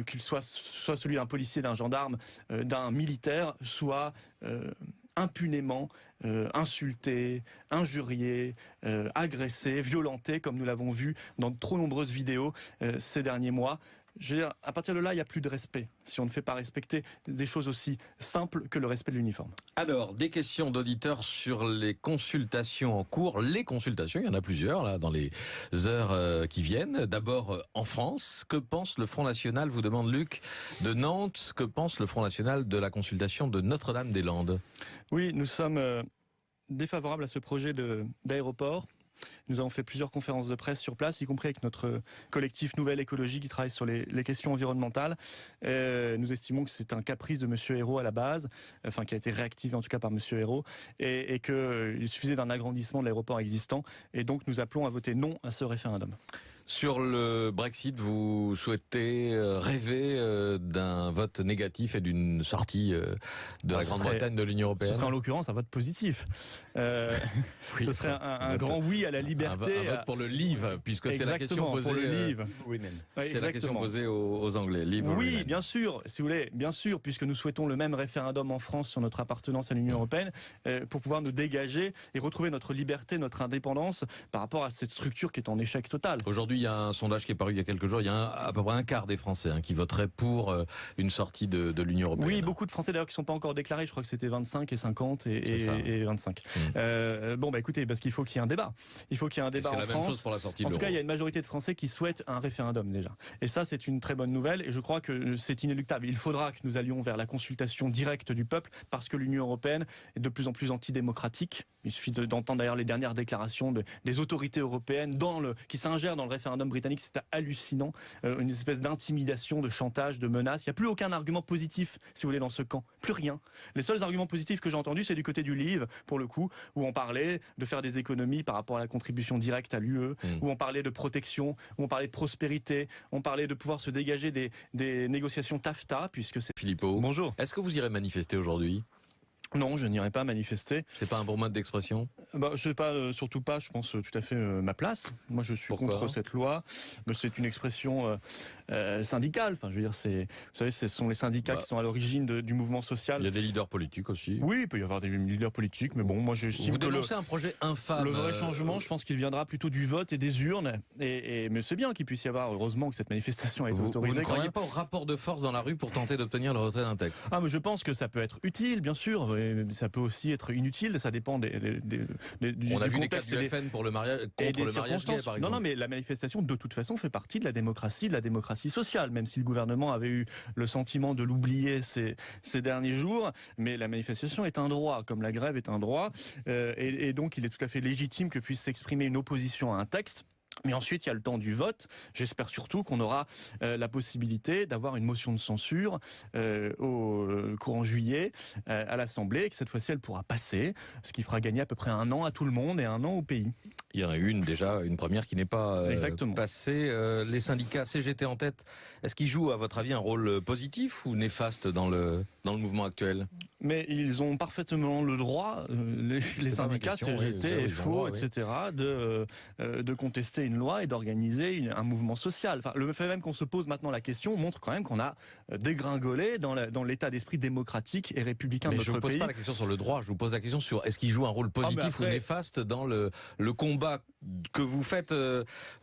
qu'il soit celui d'un policier, d'un gendarme, d'un militaire, soit impunément insulté, injurié, agressé, violenté, comme nous l'avons vu dans de trop nombreuses vidéos ces derniers mois. Je veux dire, à partir de là, il n'y a plus de respect, si on ne fait pas respecter des choses aussi simples que le respect de l'uniforme. Alors, des questions d'auditeurs sur les consultations en cours. Les consultations, il y en a plusieurs là dans les heures qui viennent. D'abord, en France, que pense le Front National, vous demande Luc, de Nantes, que pense le Front National de la consultation de Notre-Dame-des-Landes? Oui, nous sommes défavorables à ce projet d'aéroport. Nous avons fait plusieurs conférences de presse sur place, y compris avec notre collectif Nouvelle Écologie qui travaille sur les questions environnementales. Nous estimons que c'est un caprice de Monsieur Ayrault à la base, enfin qui a été réactivé en tout cas par Monsieur Ayrault, et qu'il suffisait d'un agrandissement de l'aéroport existant. Et donc nous appelons à voter non à ce référendum. Sur le Brexit, vous souhaitez rêver d'un vote négatif et d'une sortie de la Grande-Bretagne de l'Union européenne? Ce serait en l'occurrence un vote positif. Oui, ce serait un grand oui à la liberté. Un vote pour le leave, puisque c'est la question posée. Pour le leave. C'est la question posée aux Anglais. Leave oui, bien sûr, si vous voulez, bien sûr, puisque nous souhaitons le même référendum en France sur notre appartenance à l'Union européenne, pour pouvoir nous dégager et retrouver notre liberté, notre indépendance par rapport à cette structure qui est en échec total. Aujourd'hui, il y a un sondage qui est paru il y a quelques jours, il y a à peu près un quart des Français qui voteraient pour une sortie de l'Union européenne. Oui, beaucoup de Français d'ailleurs qui ne sont pas encore déclarés, je crois que c'était 25 et 50 et 25. Bon, écoutez, parce qu'il faut qu'il y ait un débat. Il faut qu'il y ait un débat en France. C'est la même chose pour la sortie de l'euro. En tout cas, il y a une majorité de Français qui souhaitent un référendum déjà. Et ça, c'est une très bonne nouvelle et je crois que c'est inéluctable. Il faudra que nous allions vers la consultation directe du peuple parce que l'Union européenne est de plus en plus antidémocratique. Il suffit d'entendre d'ailleurs les dernières déclarations des autorités européennes qui s'ingèrent dans le référendum britannique. C'est hallucinant, une espèce d'intimidation, de chantage, de menace. Il n'y a plus aucun argument positif, si vous voulez, dans ce camp. Plus rien. Les seuls arguments positifs que j'ai entendus, c'est du côté du Leave, pour le coup, où on parlait de faire des économies par rapport à la contribution directe à l'UE, où on parlait de protection, où on parlait de prospérité, on parlait de pouvoir se dégager des négociations TAFTA, puisque c'est... Philippot, bonjour. Est-ce que vous irez manifester aujourd'hui ? Non, je n'irai pas manifester. C'est pas un bon mode d'expression ? C'est pas, surtout pas, je pense, tout à fait ma place. Moi, je suis contre cette loi. C'est une expression syndicale. Enfin, je veux dire, vous savez, ce sont les syndicats qui sont à l'origine du mouvement social. Il y a des leaders politiques aussi. Oui, il peut y avoir des leaders politiques, mais bon, moi, j'estime vous dénoncez un projet infâme. Le vrai changement, je pense qu'il viendra plutôt du vote et des urnes. Mais c'est bien qu'il puisse y avoir, heureusement, que cette manifestation ait été autorisée. Vous ne croyez pas au rapport de force dans la rue pour tenter d'obtenir le retrait d'un texte ? Mais je pense que ça peut être utile, bien sûr. Ça peut aussi être inutile, ça dépend du On a vu les cas contexte du FN pour le mariage, contre le mariage gay, par exemple. Non, mais la manifestation, de toute façon, fait partie de la démocratie sociale, même si le gouvernement avait eu le sentiment de l'oublier ces derniers jours. Mais la manifestation est un droit, comme la grève est un droit. Et donc, il est tout à fait légitime que puisse s'exprimer une opposition à un texte. Mais ensuite, il y a le temps du vote. J'espère surtout qu'on aura la possibilité d'avoir une motion de censure au courant juillet à l'Assemblée, et que cette fois-ci, elle pourra passer, ce qui fera gagner à peu près un an à tout le monde et un an au pays. Il y en a une première qui n'est pas passée. Les syndicats CGT en tête, est-ce qu'ils jouent, à votre avis, un rôle positif ou néfaste dans le mouvement actuel ? Mais ils ont parfaitement le droit, les syndicats, CGT, FO, etc., de contester une loi et d'organiser un mouvement social. Enfin, le fait même qu'on se pose maintenant la question montre quand même qu'on a dégringolé dans l'état d'esprit démocratique et républicain de notre pays. Mais je ne vous pose pas la question sur le droit, je vous pose la question sur est-ce qu'ils jouent un rôle positif ou néfaste dans le combat que vous faites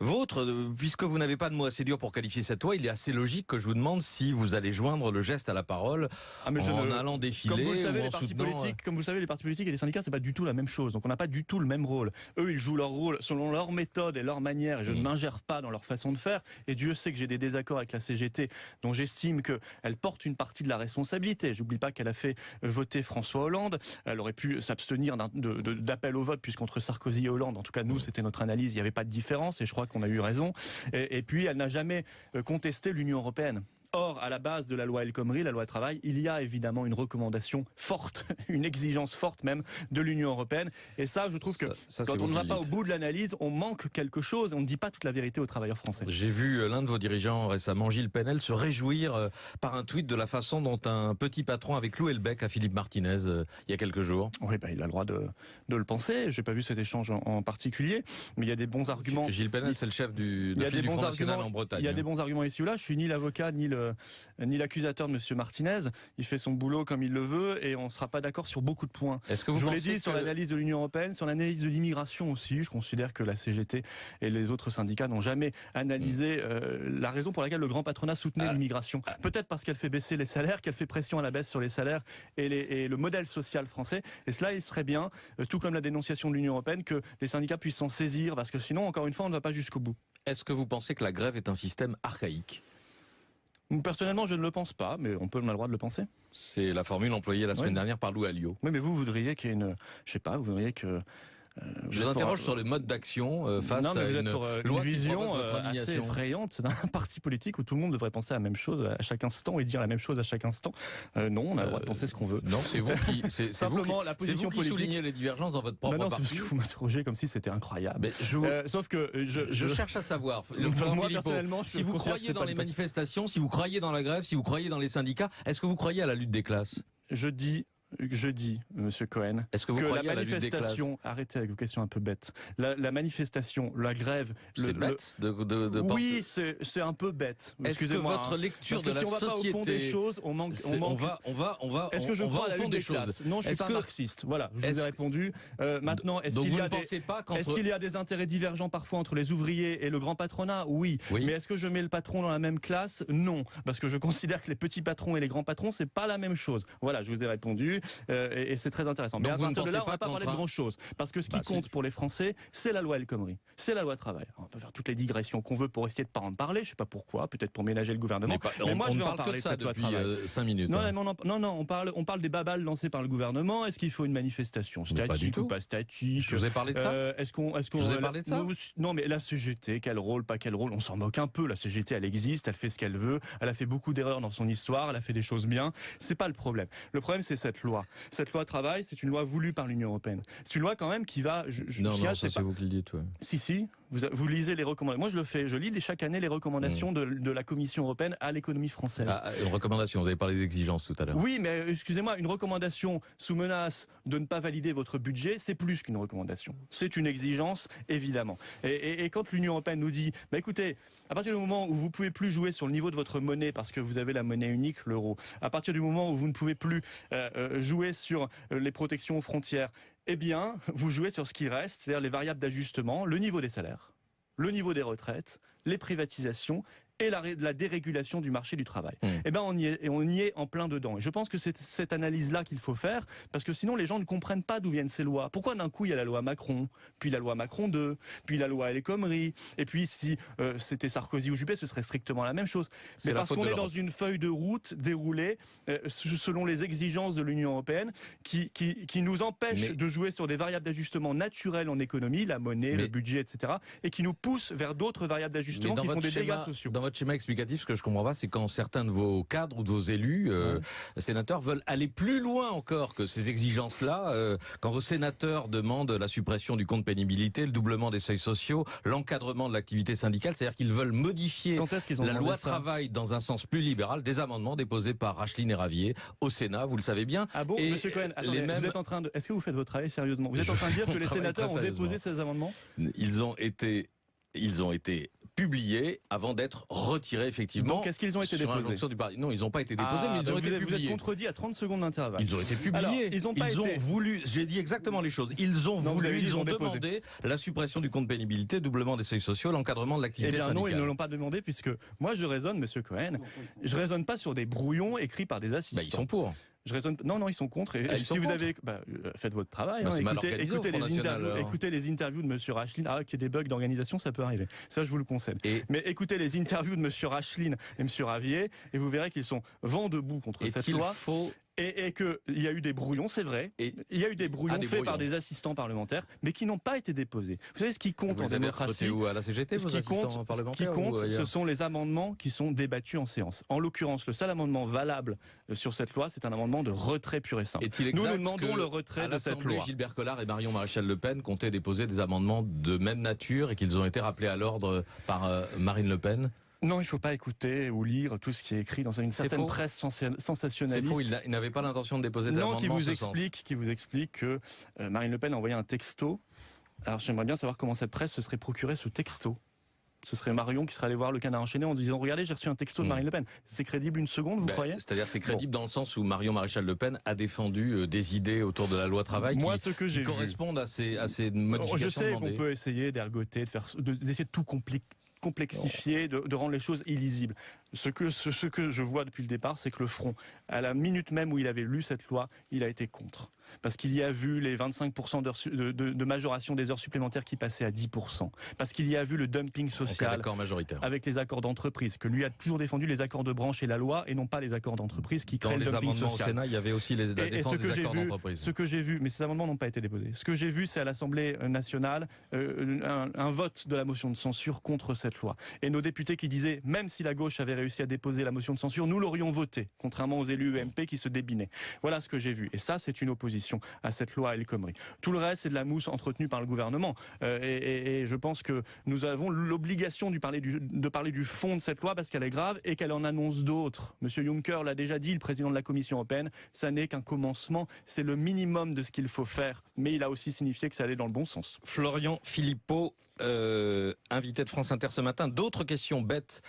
vôtre, puisque vous n'avez pas de mots assez durs pour qualifier cette loi. Il est assez logique que je vous demande si vous allez joindre le geste à la parole en allant défiler. Comme vous le savez, ou en soutenant... comme vous le savez, les partis politiques et les syndicats, c'est pas du tout la même chose. Donc on n'a pas du tout le même rôle. Eux, ils jouent leur rôle selon leur méthode et leur manière, et je ne m'ingère pas dans leur façon de faire. Et Dieu sait que j'ai des désaccords avec la CGT, dont j'estime qu'elle porte une partie de la responsabilité. J'oublie pas qu'elle a fait voter François Hollande. Elle aurait pu s'abstenir d'appel au vote, puisqu'entre Sarkozy et Hollande, en tout cas nous, c'était notre analyse, il n'y avait pas de différence, et je crois qu'on a eu raison. Et puis, elle n'a jamais contesté l'Union européenne. Or, à la base de la loi El Khomri, la loi travail, il y a évidemment une recommandation forte, une exigence forte même de l'Union européenne. Et ça, je trouve que quand on ne va pas au bout de l'analyse, on manque quelque chose et on ne dit pas toute la vérité aux travailleurs français. J'ai vu l'un de vos dirigeants récemment, Gilles Penel, se réjouir par un tweet de la façon dont un petit patron avait cloué le bec à Philippe Martinez il y a quelques jours. Oui, il a le droit de le penser. Je n'ai pas vu cet échange en particulier, mais il y a des bons arguments. Gilles Penel, c'est le chef du Front National en Bretagne. Il y a des bons arguments ici ou là. Je suis ni l'avocat ni l'accusateur de M. Martinez. Il fait son boulot comme il le veut et on ne sera pas d'accord sur beaucoup de points. Est-ce que vous l'ai dit sur l'analyse de l'Union européenne, sur l'analyse de l'immigration aussi. Je considère que la CGT et les autres syndicats n'ont jamais analysé la raison pour laquelle le grand patronat soutenait l'immigration. Peut-être parce qu'elle fait baisser les salaires, qu'elle fait pression à la baisse sur les salaires et le modèle social français. Et cela, il serait bien, tout comme la dénonciation de l'Union européenne, que les syndicats puissent s'en saisir parce que sinon, encore une fois, on ne va pas jusqu'au bout. Est-ce que vous pensez que la grève est un système archaïque ? Personnellement, je ne le pense pas, mais on a le droit de le penser. C'est la formule employée la semaine dernière par Lou Alliot. Oui, mais vous voudriez qu'il y ait vous voudriez que Je vous interroge sur le mode d'action face à une loi une vision qui provoque assez effrayante d'un parti politique où tout le monde devrait penser à la même chose à chaque instant et dire la même chose à chaque instant. Non, on a le droit de penser ce qu'on veut. Non, c'est vous qui simplement la position politique. Soulignez les divergences dans votre propre parti. C'est parce que vous m'interrogez comme si c'était incroyable. Mais sauf que je cherche à savoir. Moi personnellement, si vous croyez dans les manifestations, si vous croyez dans la grève, si vous croyez dans les syndicats, est-ce que vous croyez à la lutte des classes ? Je dis, Monsieur Cohen, est-ce que vous croyez la manifestation, arrêtez avec vos questions un peu bêtes. La manifestation, la grève, c'est bête de oui, c'est un peu bête. Est-ce que votre lecture de la société, si on va pas au fond des choses, on manque. Est-ce que je crois à la lutte des classes ? Non, je suis pas marxiste. Voilà, je vous ai répondu. Maintenant, est-ce qu'il y a des intérêts divergents parfois entre les ouvriers et le grand patronat ? Oui. Mais est-ce que je mets le patron dans la même classe ? Non, parce que je considère que les petits patrons et les grands patrons, c'est pas la même chose. Voilà, je vous ai répondu. Et c'est très intéressant. Mais à partir de là, on ne va pas parler de grand-chose. Parce que ce qui compte pour les Français, c'est la loi El Khomri. C'est la loi travail. On peut faire toutes les digressions qu'on veut pour essayer de ne pas en parler. Je ne sais pas pourquoi. Peut-être pour ménager le gouvernement. Mais moi, je vais en parler de cette loi travail. 5 minutes. Non, on parle des babales lancées par le gouvernement. Est-ce qu'il faut une manifestation statique ou pas statique ? Je vous ai parlé de ça. Je vous ai parlé de ça. Non, mais la CGT, quel rôle, pas quel rôle ? On s'en moque un peu. La CGT, elle existe, elle fait ce qu'elle veut. Elle a fait beaucoup d'erreurs dans son histoire. Elle a fait des choses bien. C'est pas le problème. Le problème, c'est cette loi. Cette loi travail, c'est une loi voulue par l'Union européenne. C'est une loi quand même qui va... c'est vous qui le dites. Ouais. Si. Vous lisez les recommandations. Moi, je le fais. Je lis chaque année les recommandations de la Commission européenne à l'économie française. Une recommandation. Vous avez parlé d'exigences tout à l'heure. Oui, mais excusez-moi, une recommandation sous menace de ne pas valider votre budget, c'est plus qu'une recommandation. C'est une exigence, évidemment. Et quand l'Union européenne nous dit, écoutez, à partir du moment où vous ne pouvez plus jouer sur le niveau de votre monnaie parce que vous avez la monnaie unique, l'euro, à partir du moment où vous ne pouvez plus jouer sur les protections aux frontières, eh bien, vous jouez sur ce qui reste, c'est-à-dire les variables d'ajustement, le niveau des salaires, le niveau des retraites, les privatisations et la dérégulation du marché du travail. Eh ben on y est en plein dedans. Et je pense que c'est cette analyse-là qu'il faut faire, parce que sinon les gens ne comprennent pas d'où viennent ces lois. Pourquoi d'un coup il y a la loi Macron, puis la loi Macron 2, puis la loi El Khomri, et puis si c'était Sarkozy ou Juppé, ce serait strictement la même chose. Mais parce qu'on est dans une feuille de route déroulée selon les exigences de l'Union européenne qui nous empêche de jouer sur des variables d'ajustement naturelles en économie, la monnaie, le budget, etc., et qui nous pousse vers d'autres variables d'ajustement qui font des dégâts sociaux. Dans votre schéma explicatif, ce que je comprends pas, c'est quand certains de vos cadres ou de vos élus, sénateurs, veulent aller plus loin encore que ces exigences-là, quand vos sénateurs demandent la suppression du compte pénibilité, le doublement des seuils sociaux, l'encadrement de l'activité syndicale, c'est-à-dire qu'ils veulent modifier la loi travail dans un sens plus libéral, des amendements déposés par Rachline et Ravier au Sénat, vous le savez bien. Ah bon, Monsieur Cohen, attendez, vous êtes en train de... Est-ce que vous faites votre travail sérieusement ? Vous êtes en train de dire que les sénateurs ont déposé ces amendements ? Ils ont été publiés avant d'être retirés, effectivement. Donc, est-ce qu'ils ont été déposés ? Non, ils n'ont pas été déposés, mais ils ont été publiés. Vous êtes contredit à 30 secondes d'intervalle. Ils ont été publiés. Alors, ils ont voulu, j'ai dit exactement les choses, ils ont demandé la suppression du compte pénibilité, doublement des seuils sociaux, l'encadrement de l'activité syndicale. Non, ils ne l'ont pas demandé, puisque moi je raisonne, Monsieur Cohen, je raisonne pas sur des brouillons écrits par des assistants. Ils sont pour. Je raisonne. Non, ils sont contre. Et si vous avez, faites votre travail. Écoutez les interviews de Monsieur Rachline. Qu'il y ait des bugs d'organisation, ça peut arriver. Ça, je vous le concède. Mais écoutez les interviews de Monsieur Rachline et Monsieur Ravier, et vous verrez qu'ils sont vent debout contre cette loi. Et qu'il y a eu des brouillons, c'est vrai. Il y a eu des brouillons faits par des assistants parlementaires, mais qui n'ont pas été déposés. Vous savez ce qui compte en démocratie ? Où, à la CGT, ce qui compte, ce sont les amendements qui sont débattus en séance. En l'occurrence, le seul amendement valable sur cette loi, c'est un amendement de retrait pur et simple. Nous demandons le retrait de cette loi. Gilbert Collard et Marion Maréchal Le Pen comptaient déposer des amendements de même nature et qu'ils ont été rappelés à l'ordre par Marine Le Pen. Non, il ne faut pas écouter ou lire tout ce qui est écrit dans une certaine presse sensationnaliste. C'est faux, il n'avait pas l'intention de déposer des amendements en ce sens. Qui vous explique que Marine Le Pen a envoyé un texto. Alors j'aimerais bien savoir comment cette presse se serait procuré ce texto. Ce serait Marion qui serait allé voir le Canard enchaîné en disant « Regardez, j'ai reçu un texto de Marine Le Pen ». C'est crédible une seconde, vous croyez ? C'est-à-dire c'est crédible dans le sens où Marion Maréchal Le Pen a défendu des idées autour de la loi travail qui correspondent à ces modifications. Je sais qu'on peut essayer d'ergoter, d'essayer de tout complexifier, de rendre les choses illisibles. Ce que je vois depuis le départ, c'est que le Front, à la minute même où il avait lu cette loi, il a été contre. Parce qu'il y a vu les 25% de majoration des heures supplémentaires qui passaient à 10%. Parce qu'il y a vu le dumping social avec les accords d'entreprise, que lui a toujours défendu les accords de branche et la loi, et non pas les accords d'entreprise qui créent le dumping social. Dans les amendements au Sénat, il y avait aussi la défense des accords d'entreprise. Ce que j'ai vu, mais ces amendements n'ont pas été déposés. Ce que j'ai vu, c'est à l'Assemblée nationale un vote de la motion de censure contre cette loi. Et nos députés qui disaient, même si la gauche avait réussi à déposer la motion de censure, nous l'aurions voté, contrairement aux élus UMP qui se débinaient. Voilà ce que j'ai vu. Et ça, c'est une opposition à cette loi El Khomri. Tout le reste, c'est de la mousse entretenue par le gouvernement. Et je pense que nous avons l'obligation de parler du fond de cette loi parce qu'elle est grave et qu'elle en annonce d'autres. Monsieur Juncker l'a déjà dit, le président de la Commission européenne, ça n'est qu'un commencement, c'est le minimum de ce qu'il faut faire. Mais il a aussi signifié que ça allait dans le bon sens. Florian Philippot, invité de France Inter ce matin. D'autres questions bêtes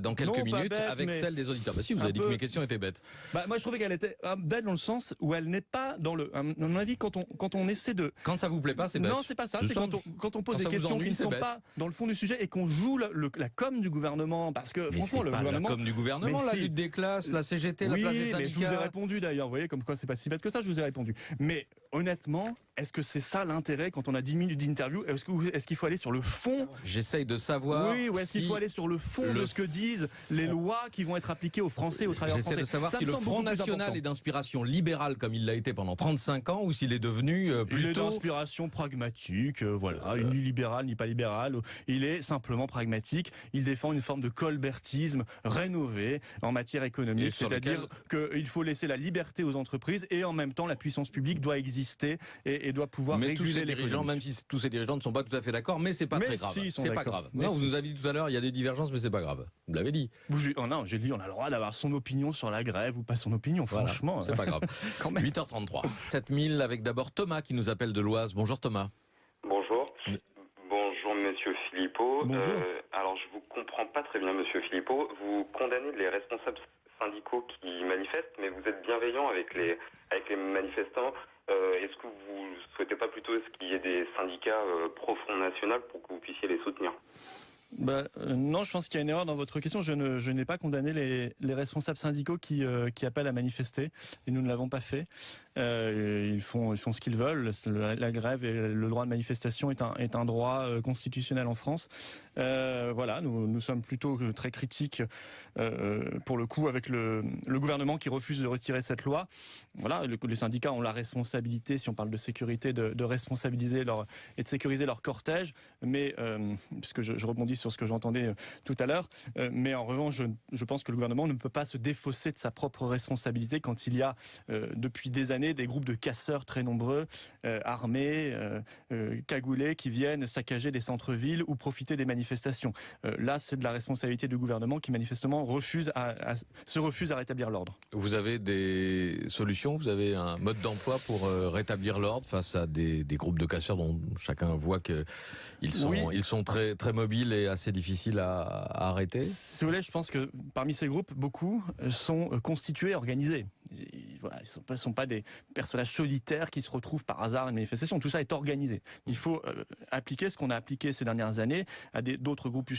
dans quelques minutes bête, avec celle des auditeurs. Bah si, vous avez dit que mes questions étaient bêtes. Bah moi je trouvais qu'elle était bête dans le sens où elle n'est pas dans le. À mon avis, quand on essaie de. Quand ça vous plaît pas, c'est bête. Non, c'est pas ça. C'est quand on pose des questions qui ne sont pas dans le fond du sujet et qu'on joue la com du gouvernement, parce que mais franchement le gouvernement. La com du gouvernement, la lutte des classes, la CGT, la place des syndicats. Mais je vous ai répondu d'ailleurs. Vous voyez comme quoi c'est pas si bête que ça. Je vous ai répondu. Mais honnêtement, est-ce que c'est ça l'intérêt quand on a 10 minutes d'interview? Est-ce qu'il faut aller sur le fond? J'essaye de savoir. Oui, ou est-ce qu'il faut aller sur le fond de ce que disent les lois qui vont être appliquées aux Français, aux travailleurs français? J'essaie de savoir si le Front National est d'inspiration libérale comme il l'a été pendant 35 ans ou s'il est devenu plutôt... Il est d'inspiration pragmatique, voilà, ni libéral ni pas libéral. Il est simplement pragmatique. Il défend une forme de colbertisme rénové en matière économique, c'est-à-dire qu'il faut laisser la liberté aux entreprises et en même temps la puissance publique doit exister et doit pouvoir réguler les dirigeants, même si tous ces dirigeants ne sont pas tout à fait d'accord, mais c'est pas très grave. C'est pas grave. Non, vous nous avez dit tout à l'heure, il y a des divergences, mais c'est pas grave. Vous l'avez dit. Non, j'ai dit, on a le droit d'avoir son opinion sur la grève ou pas son opinion, franchement. Voilà, c'est pas grave. Quand même. 8h33. 7000 avec d'abord Thomas qui nous appelle de l'Oise. Bonjour Thomas. Bonjour. Bonjour Monsieur Philippot. Bonjour. Alors je vous comprends pas très bien Monsieur Philippot. Vous condamnez les responsables syndicaux qui manifestent, mais vous êtes bienveillant avec les manifestants. Est-ce que vous souhaitez pas plutôt qu'il y ait des syndicats pro-Front National pour que vous puissiez les soutenir? Non, je pense qu'il y a une erreur dans votre question. Je n'ai pas condamné les responsables syndicaux qui appellent à manifester, et nous ne l'avons pas fait. Ils font ce qu'ils veulent. La grève et le droit de manifestation est un droit constitutionnel en France. Voilà, nous sommes plutôt très critiques pour le coup avec le gouvernement qui refuse de retirer cette loi. Voilà, les syndicats ont la responsabilité, si on parle de sécurité, de responsabiliser et de sécuriser leur cortège. Mais puisque je rebondis sur ce que j'entendais tout à l'heure, mais en revanche, je pense que le gouvernement ne peut pas se défausser de sa propre responsabilité quand il y a depuis des années des groupes de casseurs très nombreux, armés, cagoulés, qui viennent saccager des centres-villes ou profiter des manifestations. Là, c'est de la responsabilité du gouvernement qui manifestement se refuse à rétablir l'ordre. Vous avez des solutions? Vous avez un mode d'emploi pour rétablir l'ordre face à des groupes de casseurs dont chacun voit qu'ils sont très, très mobiles et assez difficiles à arrêter? Si vous voulez, je pense que parmi ces groupes, beaucoup sont constitués et organisés. Voilà, ils ne sont pas des personnages solitaires qui se retrouvent par hasard à une manifestation. Tout ça est organisé. Il faut appliquer ce qu'on a appliqué ces dernières années à d'autres groupes